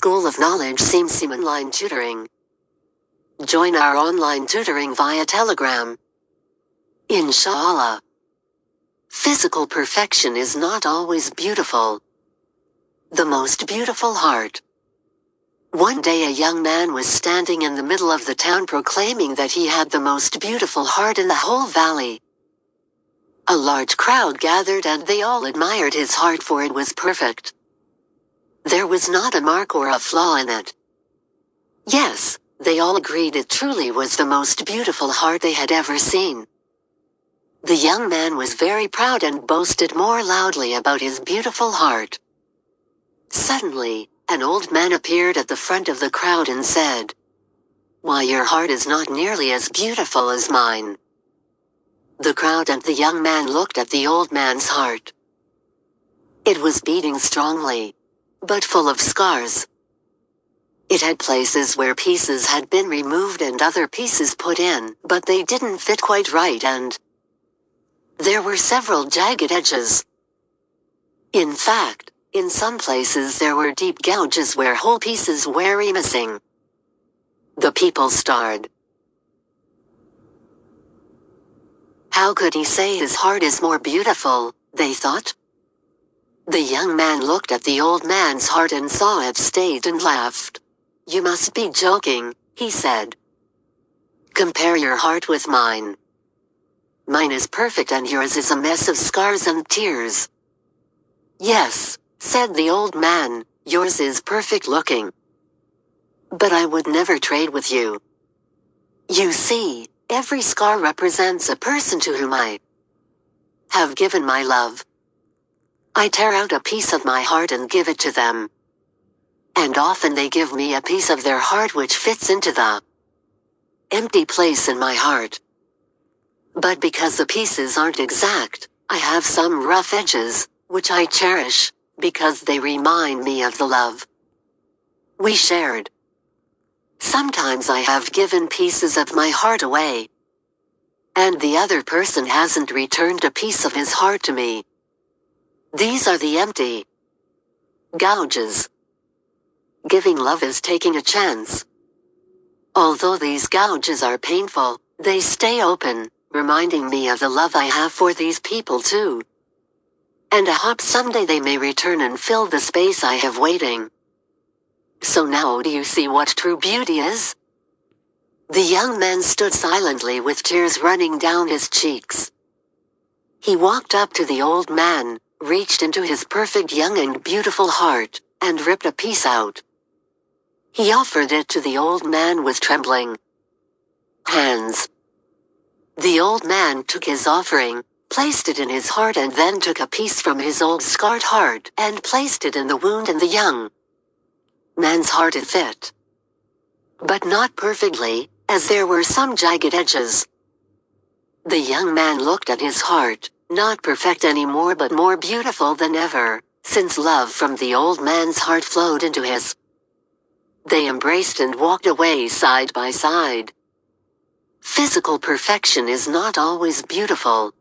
School of Knowledge seems online tutoring. Join our online tutoring via Telegram. Inshallah. Physical perfection is not always beautiful. The most beautiful heart. One day a young man was standing in the middle of the town proclaiming that he had the most beautiful heart in the whole valley. A large crowd gathered and they all admired his heart, for it was perfect. There was not a mark or a flaw in it. Yes, they all agreed it truly was the most beautiful heart they had ever seen. The young man was very proud and boasted more loudly about his beautiful heart. Suddenly, an old man appeared at the front of the crowd and said, "Why, your heart is not nearly as beautiful as mine." The crowd and the young man looked at the old man's heart. It was beating strongly, but full of scars. It had places where pieces had been removed and other pieces put in, but they didn't fit quite right, and there were several jagged edges. In fact, in some places there were deep gouges where whole pieces were missing. The people stared. How could he say his heart is more beautiful, they thought. The young man looked at the old man's heart and saw it stayed and laughed. "You must be joking," he said. "Compare your heart with mine. Mine is perfect and yours is a mess of scars and tears." "Yes," said the old man, "yours is perfect looking. But I would never trade with you. You see, every scar represents a person to whom I have given my love. I tear out a piece of my heart and give it to them. And often they give me a piece of their heart which fits into the empty place in my heart. But because the pieces aren't exact, I have some rough edges, which I cherish, because they remind me of the love we shared. Sometimes I have given pieces of my heart away, and the other person hasn't returned a piece of his heart to me. These are the empty gouges. Giving love is taking a chance. Although these gouges are painful, they stay open, reminding me of the love I have for these people too. And I hope someday they may return and fill the space I have waiting. So now do you see what true beauty is?" The young man stood silently with tears running down his cheeks. He walked up to the old man, reached into his perfect young and beautiful heart, and ripped a piece out. He offered it to the old man with trembling hands. The old man took his offering, placed it in his heart, and then took a piece from his old scarred heart and placed it in the wound in the young man's heart. It fit, but not perfectly, as there were some jagged edges. The young man looked at his heart, not perfect anymore but more beautiful than ever, since love from the old man's heart flowed into his. They embraced and walked away side by side. Physical perfection is not always beautiful.